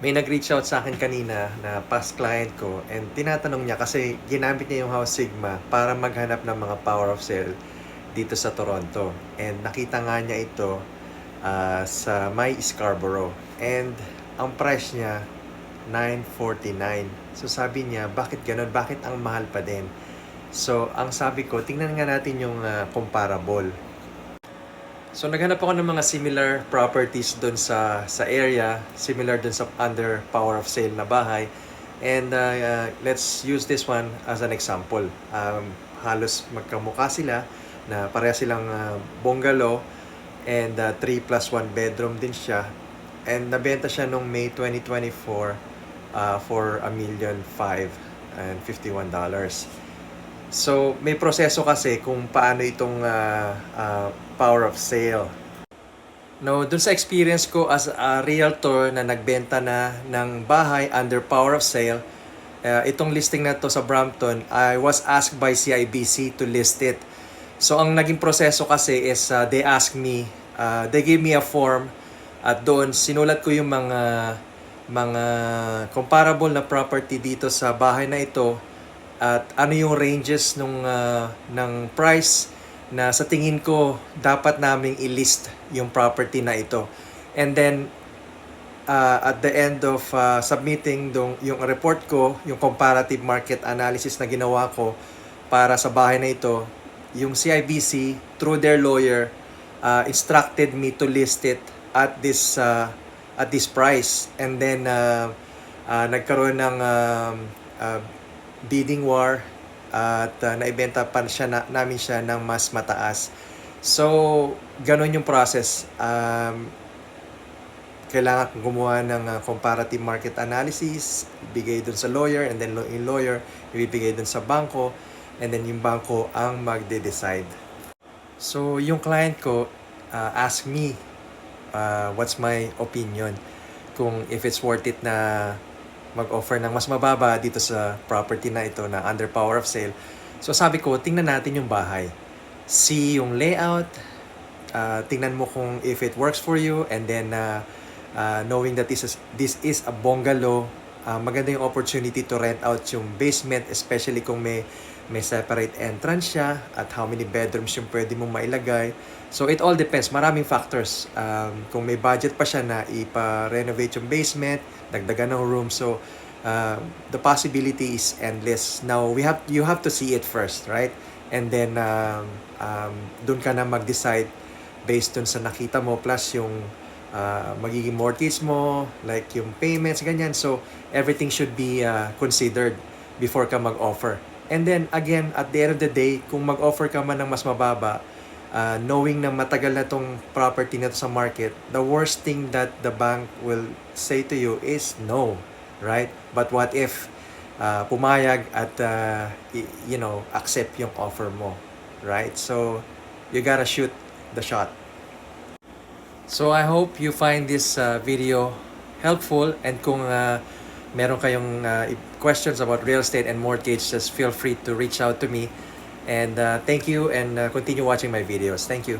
May nag-reach out sa akin kanina na past client ko and tinatanong niya kasi ginamit niya yung House Sigma para maghanap ng mga power of sale dito sa Toronto. And nakita nga niya ito sa May Scarborough. And ang price niya, $949. So sabi niya, bakit ganun? Bakit ang mahal pa din? So ang sabi ko, tingnan nga natin yung comparable. So naghanap ako ng mga similar properties doon sa area, similar doon sa under power of sale na bahay. And let's use this one as an example. Halos magkamukha sila na pareha silang bungalow and 3 plus 1 bedroom din siya. And nabenta siya noong May 2024 for $1,551,000. So, may proseso kasi kung paano itong power of sale. No, dun sa experience ko as a realtor na nagbenta na ng bahay under power of sale, itong listing na to sa Brampton, I was asked by CIBC to list it. So, ang naging proseso kasi is they asked me, they gave me a form at doon sinulat ko yung mga comparable na property dito sa bahay na ito at ano yung ranges ng price na sa tingin ko dapat naming i-list yung property na ito. And then at the end of submitting yung report ko, yung comparative market analysis na ginawa ko para sa bahay na ito, yung CIBC through their lawyer instructed me to list it at this price. And then nagkaroon ng bidding war at naibenta pa namin siya ng mas mataas. So, ganun yung process. Kailangan gumawa ng comparative market analysis, ibigay dun sa lawyer, and then yung lawyer, ibibigay dun sa banko, and then yung banko ang magde-decide. So, yung client ko asked me what's my opinion kung if it's worth it na mag-offer ng mas mababa dito sa property na ito na under power of sale. So sabi ko, tingnan natin yung bahay. See yung layout, tingnan mo kung if it works for you, and then knowing that this is a bungalow, maganda yung opportunity to rent out yung basement, especially kung may separate entrance siya at how many bedrooms yung pwede mong mailagay. So it all depends, maraming factors. Kung may budget pa siya na ipa-renovate yung basement, dagdagan ng room, so the possibility is endless. Now you have to see it first, right? And then dun ka na mag-decide based dun sa nakita mo plus yung magiging mortgage mo, like yung payments, ganyan. So everything should be considered before ka mag-offer. And then again, at the end of the day, kung mag-offer ka man ng mas mababa, knowing na matagal na tong property na to sa market, the worst thing that the bank will say to you is no, right? But what if pumayag at accept yung offer mo, right? So you gotta shoot the shot. So I hope you find this video helpful, and kung meron kayong questions about real estate and mortgage, just feel free to reach out to me. And thank you, and continue watching my videos. Thank you.